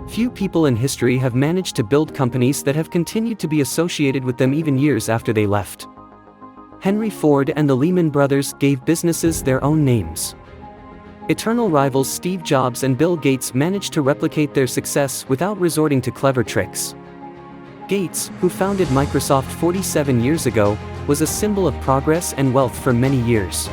Few people in history have managed to build companies that have continued to be associated with them even years after they left. Henry Ford and the Lehman brothers gave businesses their own names. Eternal rivals Steve Jobs and Bill Gates managed to replicate their success without resorting to clever tricks. Gates, who founded Microsoft 47 years ago, was a symbol of progress and wealth for many years.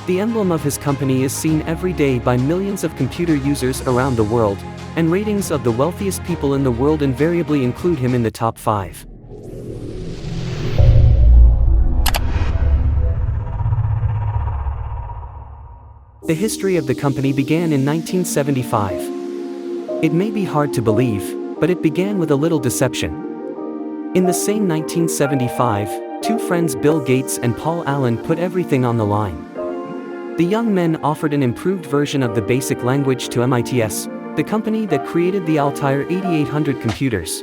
The emblem of his company is seen every day by millions of computer users around the world, and ratings of the wealthiest people in the world invariably include him in the top 5. The history of the company began in 1975. It may be hard to believe, but it began with a little deception. In the same 1975, two friends Bill Gates and Paul Allan put everything on the line. The young men offered an improved version of the BASIC language to MITS, the company that created the Altair 8800 computers.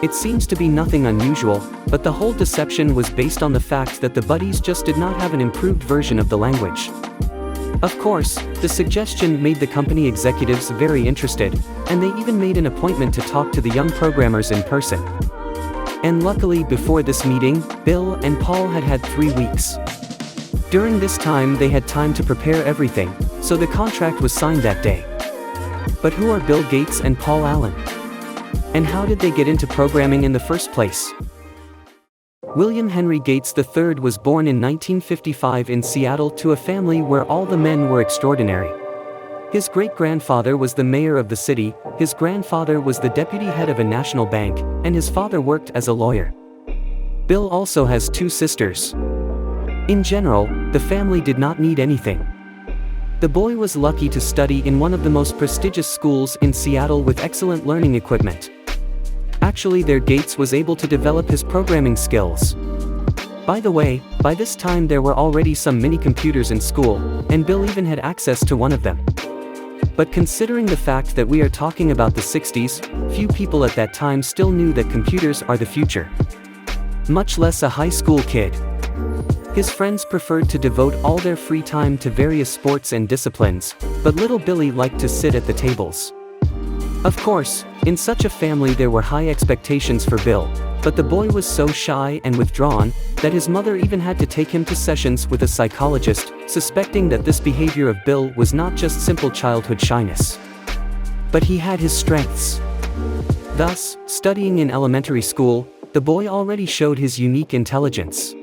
It seems to be nothing unusual, but the whole deception was based on the fact that the buddies just did not have an improved version of the language. Of course, the suggestion made the company executives very interested, and they even made an appointment to talk to the young programmers in person. And luckily before this meeting, Bill and Paul had had 3 weeks. During this time they had time to prepare everything, so the contract was signed that day. But who are Bill Gates and Paul Allan? And how did they get into programming in the first place? William Henry Gates III was born in 1955 in Seattle to a family where all the men were extraordinary. His great-grandfather was the mayor of the city, his grandfather was the deputy head of a national bank, and his father worked as a lawyer. Bill also has 2 sisters. In general, the family did not need anything. The boy was lucky to study in one of the most prestigious schools in Seattle with excellent learning equipment. Actually, Gates was able to develop his programming skills. By the way, by this time there were already some mini-computers in school, and Bill even had access to one of them. But considering the fact that we are talking about the 60s, few people at that time still knew that computers are the future. Much less a high school kid. His friends preferred to devote all their free time to various sports and disciplines, but little Billy liked to sit at the tables. Of course, in such a family there were high expectations for Bill, but the boy was so shy and withdrawn that his mother even had to take him to sessions with a psychologist, suspecting that this behavior of Bill was not just simple childhood shyness. But he had his strengths. Thus, studying in elementary school, the boy already showed his unique intelligence.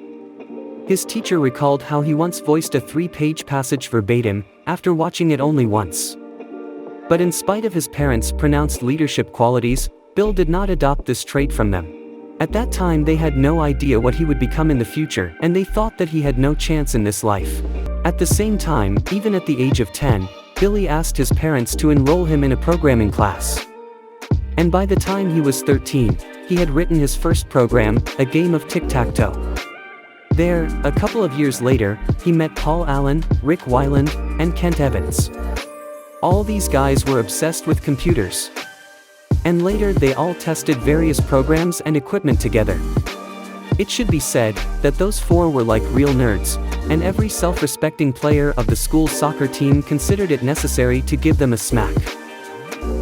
His teacher recalled how he once voiced a 3-page passage verbatim, after watching it only once. But in spite of his parents' pronounced leadership qualities, Bill did not adopt this trait from them. At that time they had no idea what he would become in the future, and they thought that he had no chance in this life. At the same time, even at the age of 10, Billy asked his parents to enroll him in a programming class. And by the time he was 13, he had written his first program, a game of tic-tac-toe. There, a couple of years later, he met Paul Allan, Rick Weiland, and Kent Evans. All these guys were obsessed with computers. And later they all tested various programs and equipment together. It should be said that those 4 were like real nerds, and every self-respecting player of the school's soccer team considered it necessary to give them a smack.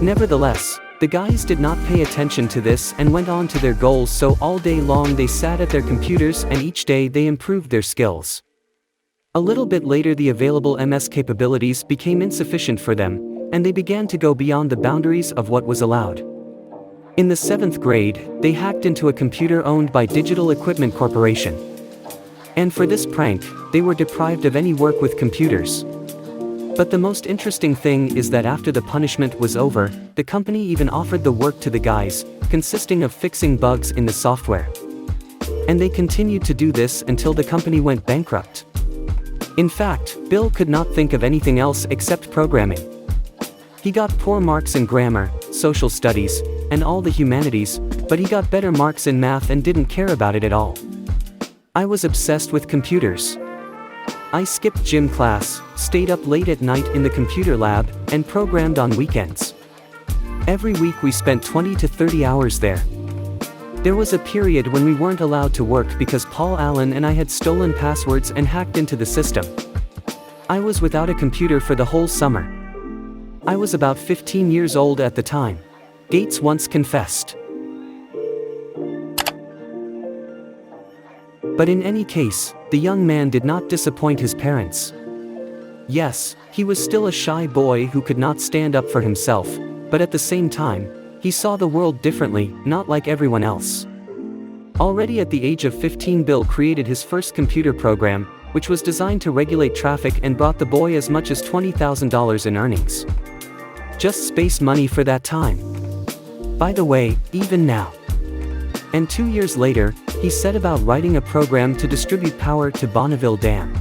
Nevertheless, the guys did not pay attention to this and went on to their goals, so all day long they sat at their computers and each day they improved their skills. A little bit later the available MS capabilities became insufficient for them, and they began to go beyond the boundaries of what was allowed. In the 7th grade, they hacked into a computer owned by Digital Equipment Corporation. And for this prank, they were deprived of any work with computers. But the most interesting thing is that after the punishment was over, the company even offered the work to the guys, consisting of fixing bugs in the software. And they continued to do this until the company went bankrupt. In fact, Bill could not think of anything else except programming. He got poor marks in grammar, social studies, and all the humanities, but he got better marks in math and didn't care about it at all. I was obsessed with computers. I skipped gym class, stayed up late at night in the computer lab, and programmed on weekends. Every week we spent 20 to 30 hours there. There was a period when we weren't allowed to work because Paul Allan and I had stolen passwords and hacked into the system. I was without a computer for the whole summer. I was about 15 years old at the time," Gates once confessed. But in any case, the young man did not disappoint his parents. Yes, he was still a shy boy who could not stand up for himself, but at the same time, he saw the world differently, not like everyone else. Already at the age of 15, Bill created his first computer program, which was designed to regulate traffic and brought the boy as much as $20,000 in earnings. Just space money for that time. By the way, even now. And 2 years later, he set about writing a program to distribute power to Bonneville Dam.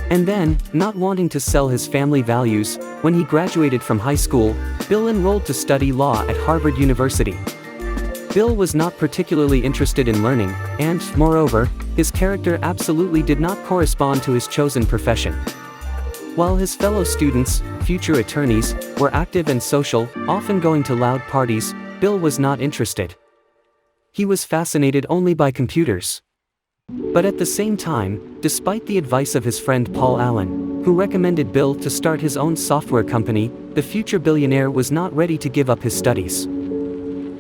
And then, not wanting to sell his family values, when he graduated from high school, Bill enrolled to study law at Harvard University. Bill was not particularly interested in learning, and, moreover, his character absolutely did not correspond to his chosen profession. While his fellow students, future attorneys, were active and social, often going to loud parties, Bill was not interested. He was fascinated only by computers. But at the same time, despite the advice of his friend Paul Allan, who recommended Bill to start his own software company, the future billionaire was not ready to give up his studies.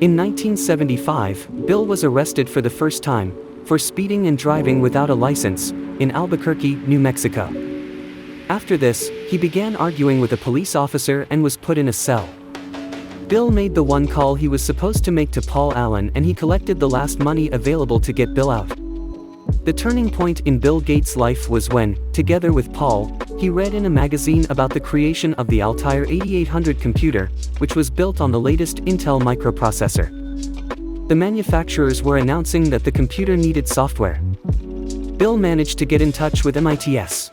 In 1975, Bill was arrested for the first time, for speeding and driving without a license, in Albuquerque, New Mexico. After this, he began arguing with a police officer and was put in a cell. Bill made the one call he was supposed to make to Paul Allan, and he collected the last money available to get Bill out. The turning point in Bill Gates' life was when, together with Paul, he read in a magazine about the creation of the Altair 8800 computer, which was built on the latest Intel microprocessor. The manufacturers were announcing that the computer needed software. Bill managed to get in touch with MITS.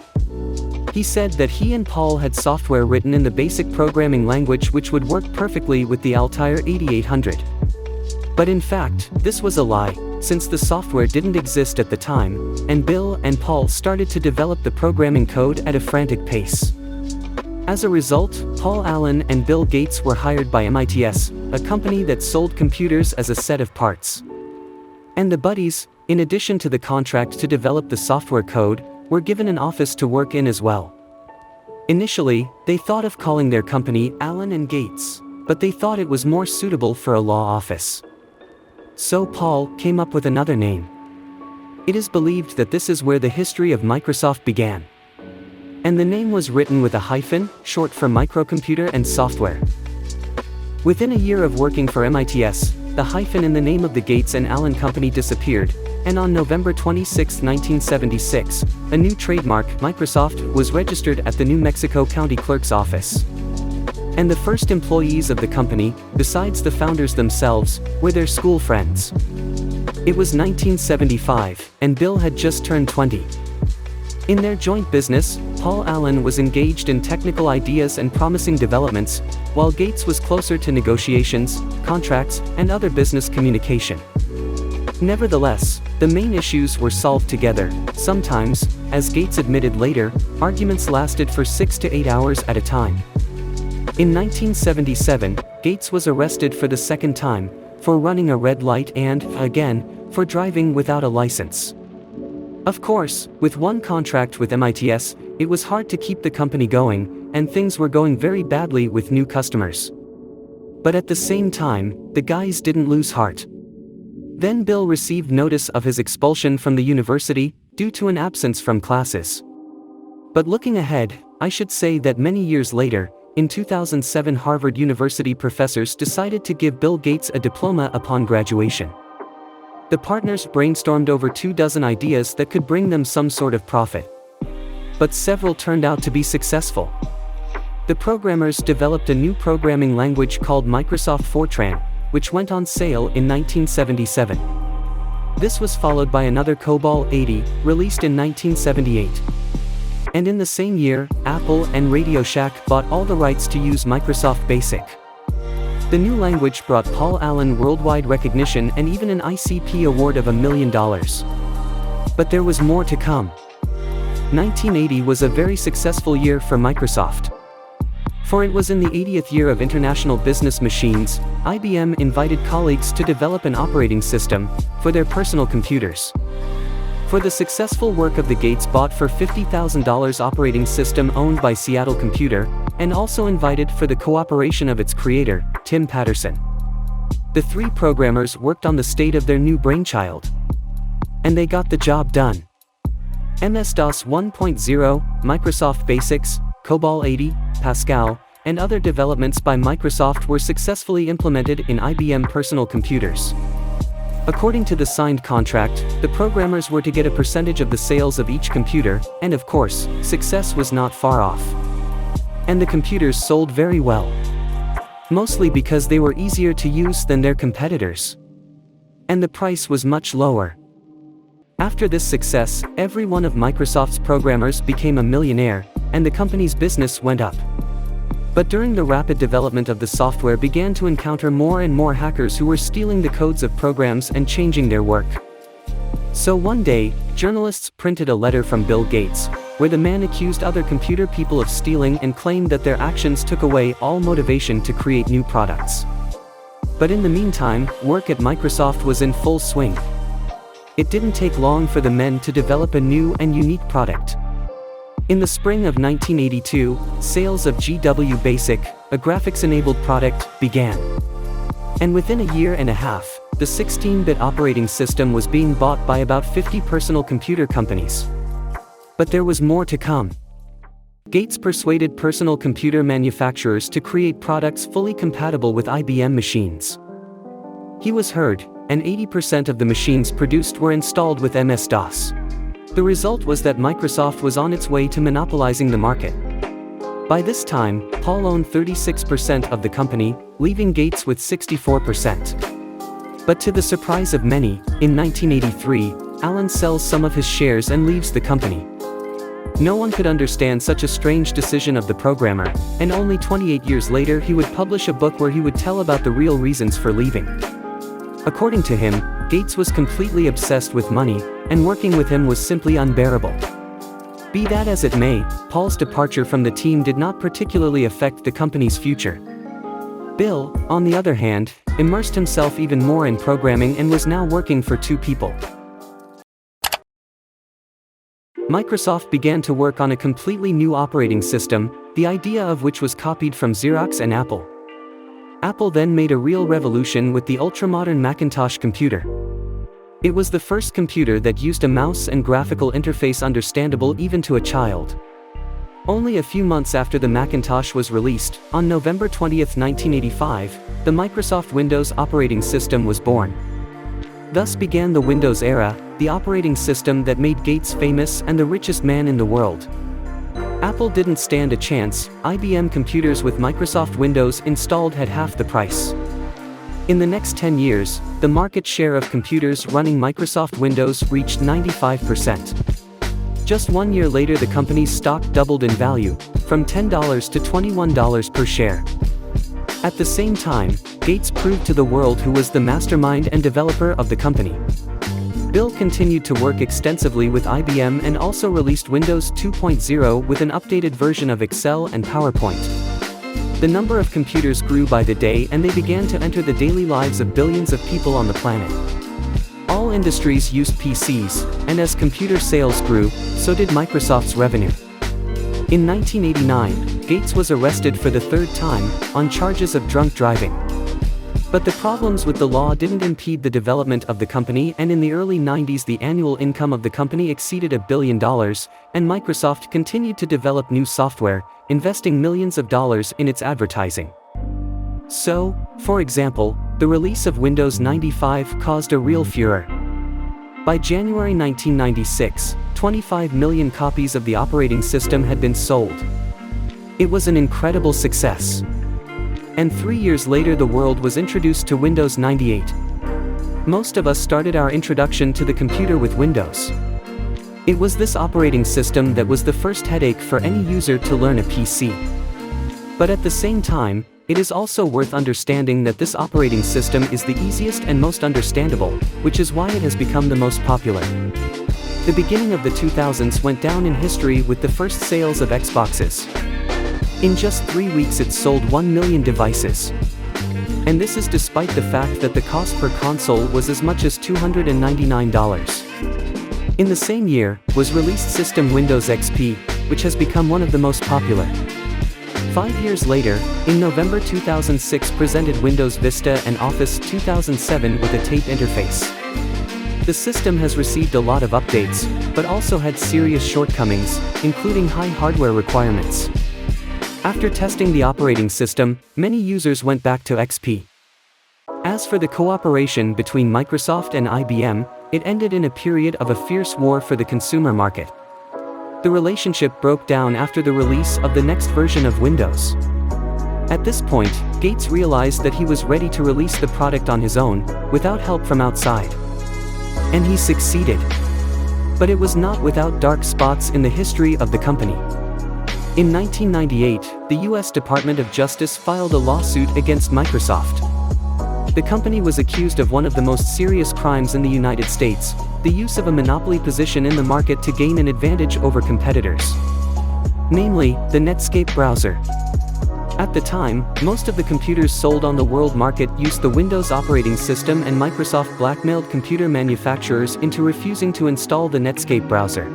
He said that he and Paul had software written in the basic programming language which would work perfectly with the Altair 8800. But in fact, this was a lie, since the software didn't exist at the time, and Bill and Paul started to develop the programming code at a frantic pace. As a result, Paul Allan and Bill Gates were hired by MITS, a company that sold computers as a set of parts. And the buddies, in addition to the contract to develop the software code, were given an office to work in as well. Initially, they thought of calling their company Allan and Gates, but they thought it was more suitable for a law office. So Paul came up with another name. It is believed that this is where the history of Microsoft began. And the name was written with a hyphen, short for microcomputer and software. Within a year of working for MITS, the hyphen in the name of the Gates and Allan company disappeared, and on November 26, 1976, a new trademark, Microsoft, was registered at the New Mexico County Clerk's office. And the first employees of the company, besides the founders themselves, were their school friends. It was 1975, and Bill had just turned 20. In their joint business, Paul Allan was engaged in technical ideas and promising developments, while Gates was closer to negotiations, contracts, and other business communication. Nevertheless, the main issues were solved together. Sometimes, as Gates admitted later, arguments lasted for 6 to 8 hours at a time. In 1977, Gates was arrested for the second time, for running a red light and, again, for driving without a license. Of course, with one contract with MITS, it was hard to keep the company going, and things were going very badly with new customers. But at the same time, the guys didn't lose heart. Then Bill received notice of his expulsion from the university, due to an absence from classes. But looking ahead, I should say that many years later, in 2007, Harvard University professors decided to give Bill Gates a diploma upon graduation. The partners brainstormed over 24 ideas that could bring them some sort of profit. But several turned out to be successful. The programmers developed a new programming language called Microsoft Fortran, which went on sale in 1977. This was followed by another COBOL 80, released in 1978. And in the same year, Apple and Radio Shack bought all the rights to use Microsoft Basic. The new language brought Paul Allan worldwide recognition and even an ICP award of $1 million. But there was more to come. 1980 was a very successful year for Microsoft. For it was in the 80th year of International Business Machines, IBM invited colleagues to develop an operating system for their personal computers. For the successful work of the Gates bought for $50,000 operating system owned by Seattle Computer, and also invited for the cooperation of its creator, Tim Patterson. The three programmers worked on the state of their new brainchild. And they got the job done. MS-DOS 1.0, Microsoft Basics, COBOL 80, Pascal, and other developments by Microsoft were successfully implemented in IBM personal computers. According to the signed contract, the programmers were to get a percentage of the sales of each computer, and of course, success was not far off. And the computers sold very well. Mostly because they were easier to use than their competitors. And the price was much lower. After this success, every one of Microsoft's programmers became a millionaire, and the company's business went up. But during the rapid development of the software began to encounter more and more hackers who were stealing the codes of programs and changing their work. So one day, journalists printed a letter from Bill Gates, where the man accused other computer people of stealing and claimed that their actions took away all motivation to create new products. But in the meantime, work at Microsoft was in full swing. It didn't take long for the men to develop a new and unique product. In the spring of 1982, sales of GW Basic, a graphics-enabled product, began. And within a year and a half, the 16-bit operating system was being bought by about 50 personal computer companies. But there was more to come. Gates persuaded personal computer manufacturers to create products fully compatible with IBM machines. He was heard, and 80% of the machines produced were installed with MS-DOS. The result was that Microsoft was on its way to monopolizing the market. By this time, Paul owned 36% of the company, leaving Gates with 64%. But to the surprise of many, in 1983, Allan sells some of his shares and leaves the company. No one could understand such a strange decision of the programmer, and only 28 years later he would publish a book where he would tell about the real reasons for leaving. According to him, Gates was completely obsessed with money, and working with him was simply unbearable. Be that as it may, Paul's departure from the team did not particularly affect the company's future. Bill, on the other hand, immersed himself even more in programming and was now working for two people. Microsoft began to work on a completely new operating system, the idea of which was copied from Xerox and Apple. Apple then made a real revolution with the ultramodern Macintosh computer. It was the first computer that used a mouse and graphical interface understandable even to a child. Only a few months after the Macintosh was released, on November 20, 1985, the Microsoft Windows operating system was born. Thus began the Windows era, the operating system that made Gates famous and the richest man in the world. Apple didn't stand a chance. IBM computers with Microsoft Windows installed had half the price. In the next 10 years, the market share of computers running Microsoft Windows reached 95%. Just 1 year later the company's stock doubled in value, from $10 to $21 per share. At the same time, Gates proved to the world who was the mastermind and developer of the company. Bill continued to work extensively with IBM and also released Windows 2.0 with an updated version of Excel and PowerPoint. The number of computers grew by the day and they began to enter the daily lives of billions of people on the planet. All industries used PCs, and as computer sales grew, so did Microsoft's revenue. In 1989, Gates was arrested for the third time, on charges of drunk driving. But the problems with the law didn't impede the development of the company, and in the early 90s the annual income of the company exceeded $1 billion, and Microsoft continued to develop new software, investing millions of dollars in its advertising. So, for example, the release of Windows 95 caused a real furor. By January 1996, 25 million copies of the operating system had been sold. It was an incredible success. And 3 years later the world was introduced to Windows 98. Most of us started our introduction to the computer with Windows. It was this operating system that was the first headache for any user to learn a PC. But at the same time, it is also worth understanding that this operating system is the easiest and most understandable, which is why it has become the most popular. The beginning of the 2000s went down in history with the first sales of Xboxes. In just 3 weeks it sold 1 million devices. And this is despite the fact that the cost per console was as much as $299. In the same year, was released System Windows XP, which has become one of the most popular. 5 years later, in November 2006 presented Windows Vista and Office 2007 with a tape interface. The system has received a lot of updates, but also had serious shortcomings, including high hardware requirements. After testing the operating system, many users went back to XP. As for the cooperation between Microsoft and IBM, it ended in a period of a fierce war for the consumer market. The relationship broke down after the release of the next version of Windows. At this point, Gates realized that he was ready to release the product on his own, without help from outside. And he succeeded. But it was not without dark spots in the history of the company. In 1998, the US Department of Justice filed a lawsuit against Microsoft. The company was accused of one of the most serious crimes in the United States, the use of a monopoly position in the market to gain an advantage over competitors. Namely, the Netscape browser. At the time, most of the computers sold on the world market used the Windows operating system, and Microsoft blackmailed computer manufacturers into refusing to install the Netscape browser.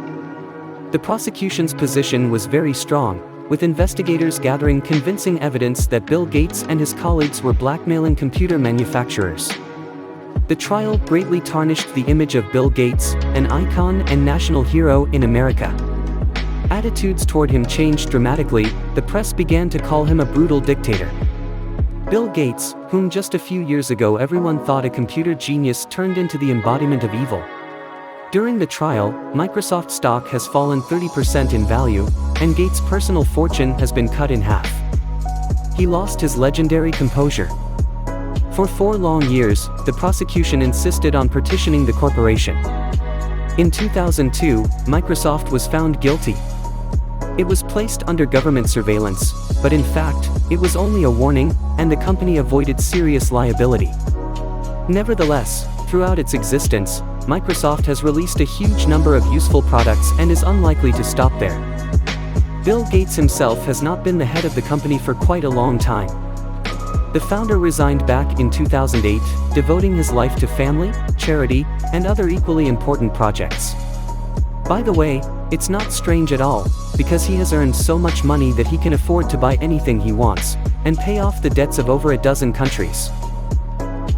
The prosecution's position was very strong, with investigators gathering convincing evidence that Bill Gates and his colleagues were blackmailing computer manufacturers. The trial greatly tarnished the image of Bill Gates, an icon and national hero in America. Attitudes toward him changed dramatically. The press began to call him a brutal dictator. Bill Gates, whom just a few years ago everyone thought a computer genius, turned into the embodiment of evil. During the trial, Microsoft stock has fallen 30% in value, and Gates' personal fortune has been cut in half. He lost his legendary composure. For 4 long years, the prosecution insisted on partitioning the corporation. In 2002, Microsoft was found guilty. It was placed under government surveillance, but in fact, it was only a warning, and the company avoided serious liability. Nevertheless, throughout its existence, Microsoft has released a huge number of useful products and is unlikely to stop there. Bill Gates himself has not been the head of the company for quite a long time. The founder resigned back in 2008, devoting his life to family, charity, and other equally important projects. By the way, it's not strange at all, because he has earned so much money that he can afford to buy anything he wants, and pay off the debts of over a dozen countries.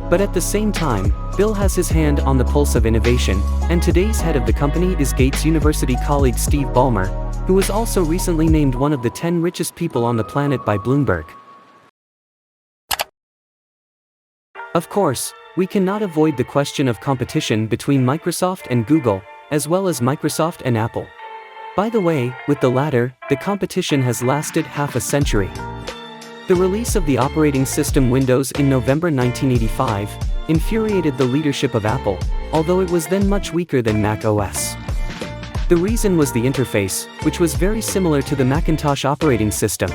But at the same time, Bill has his hand on the pulse of innovation, and today's head of the company is Gates' university colleague Steve Ballmer, who was also recently named one of the 10 richest people on the planet by Bloomberg. Of course, we cannot avoid the question of competition between Microsoft and Google, as well as Microsoft and Apple. By the way, with the latter, the competition has lasted half a century. The release of the operating system Windows in November 1985 infuriated the leadership of Apple, although it was then much weaker than Mac OS. The reason was the interface, which was very similar to the Macintosh operating system.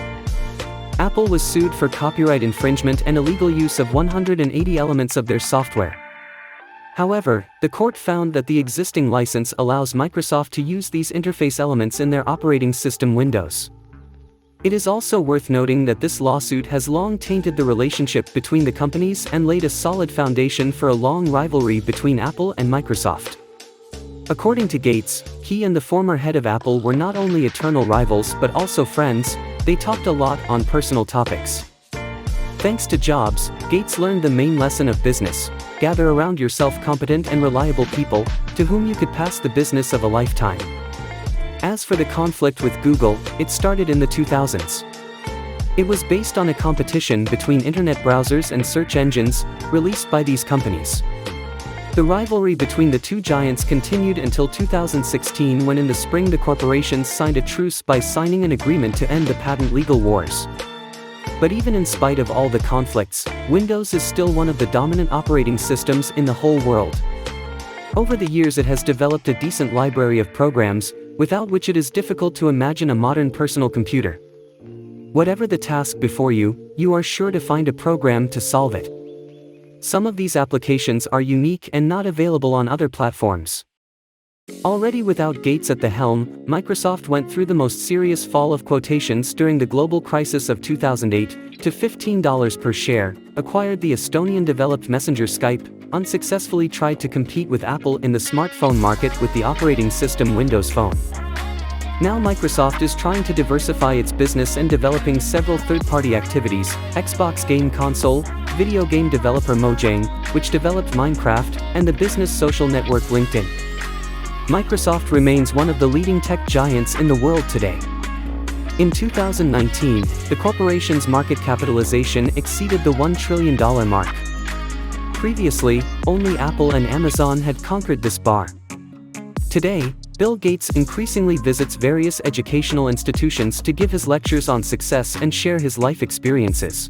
Apple was sued for copyright infringement and illegal use of 180 elements of their software. However, the court found that the existing license allows Microsoft to use these interface elements in their operating system Windows. It is also worth noting that this lawsuit has long tainted the relationship between the companies and laid a solid foundation for a long rivalry between Apple and Microsoft. According to Gates, he and the former head of Apple were not only eternal rivals but also friends. They talked a lot on personal topics. Thanks to Jobs, Gates learned the main lesson of business: gather around yourself competent and reliable people, to whom you could pass the business of a lifetime. As for the conflict with Google, it started in the 2000s. It was based on a competition between internet browsers and search engines, released by these companies. The rivalry between the two giants continued until 2016, when in the spring the corporations signed a truce by signing an agreement to end the patent legal wars. But even in spite of all the conflicts, Windows is still one of the dominant operating systems in the whole world. Over the years it has developed a decent library of programs, without which it is difficult to imagine a modern personal computer. Whatever the task before you, you are sure to find a program to solve it. Some of these applications are unique and not available on other platforms. Already without Gates at the helm, Microsoft went through the most serious fall of quotations during the global crisis of 2008, to $15 per share, acquired the Estonian-developed messenger Skype, unsuccessfully tried to compete with Apple in the smartphone market with the operating system Windows Phone. Now Microsoft is trying to diversify its business and developing several third-party activities: Xbox game console, video game developer Mojang, which developed Minecraft, and the business social network LinkedIn. Microsoft remains one of the leading tech giants in the world today. In 2019, the corporation's market capitalization exceeded the $1 trillion mark. Previously, only Apple and Amazon had conquered this bar. Today, Bill Gates increasingly visits various educational institutions to give his lectures on success and share his life experiences.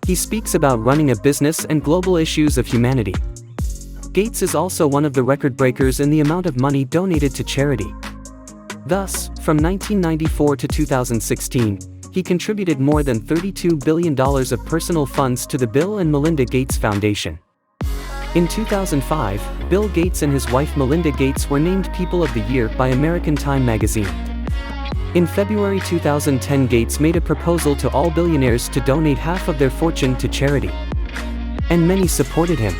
He speaks about running a business and global issues of humanity. Gates is also one of the record breakers in the amount of money donated to charity. Thus, from 1994 to 2016, he contributed more than $32 billion of personal funds to the Bill and Melinda Gates Foundation. In 2005, Bill Gates and his wife Melinda Gates were named People of the Year by American Time magazine. In February 2010, Gates made a proposal to all billionaires to donate half of their fortune to charity. And many supported him.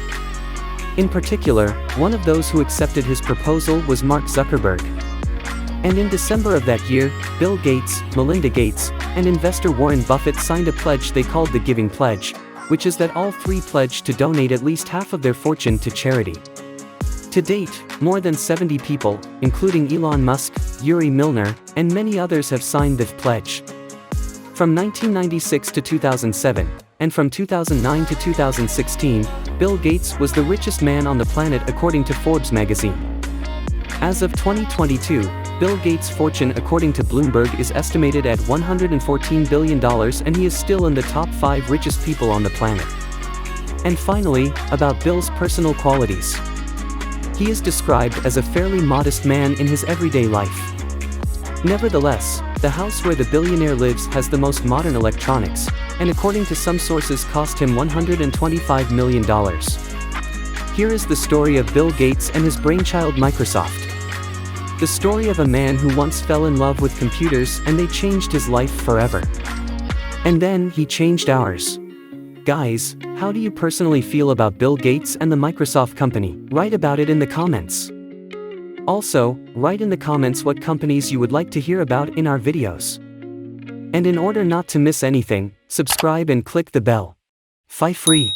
In particular, one of those who accepted his proposal was Mark Zuckerberg. And in December of that year, Bill Gates, Melinda Gates, and investor Warren Buffett signed a pledge they called the Giving Pledge, which is that all three pledged to donate at least half of their fortune to charity. To date, more than 70 people, including Elon Musk, Yuri Milner, and many others have signed this pledge. From 1996 to 2007, and from 2009 to 2016, Bill Gates was the richest man on the planet according to Forbes magazine. As of 2022, Bill Gates' fortune according to Bloomberg is estimated at $114 billion, and he is still in the top 5 richest people on the planet. And finally, about Bill's personal qualities. He is described as a fairly modest man in his everyday life. Nevertheless, the house where the billionaire lives has the most modern electronics, and according to some sources cost him $125 million. Here is the story of Bill Gates and his brainchild Microsoft. The story of a man who once fell in love with computers and they changed his life forever. And then he changed ours. Guys, how do you personally feel about Bill Gates and the Microsoft company? Write about it in the comments. Also, write in the comments what companies you would like to hear about in our videos. And in order not to miss anything, subscribe and click the bell. Fi free.